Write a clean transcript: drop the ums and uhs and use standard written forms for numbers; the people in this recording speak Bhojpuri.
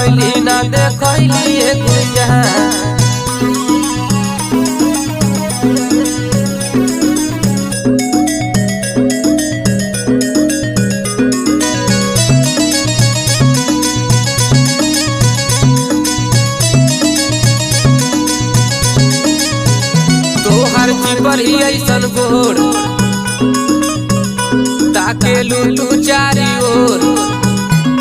करैली ना देखैली गुइया। तोहर जीवर ही ऐसन गोर ताके लू तू चारी ओर।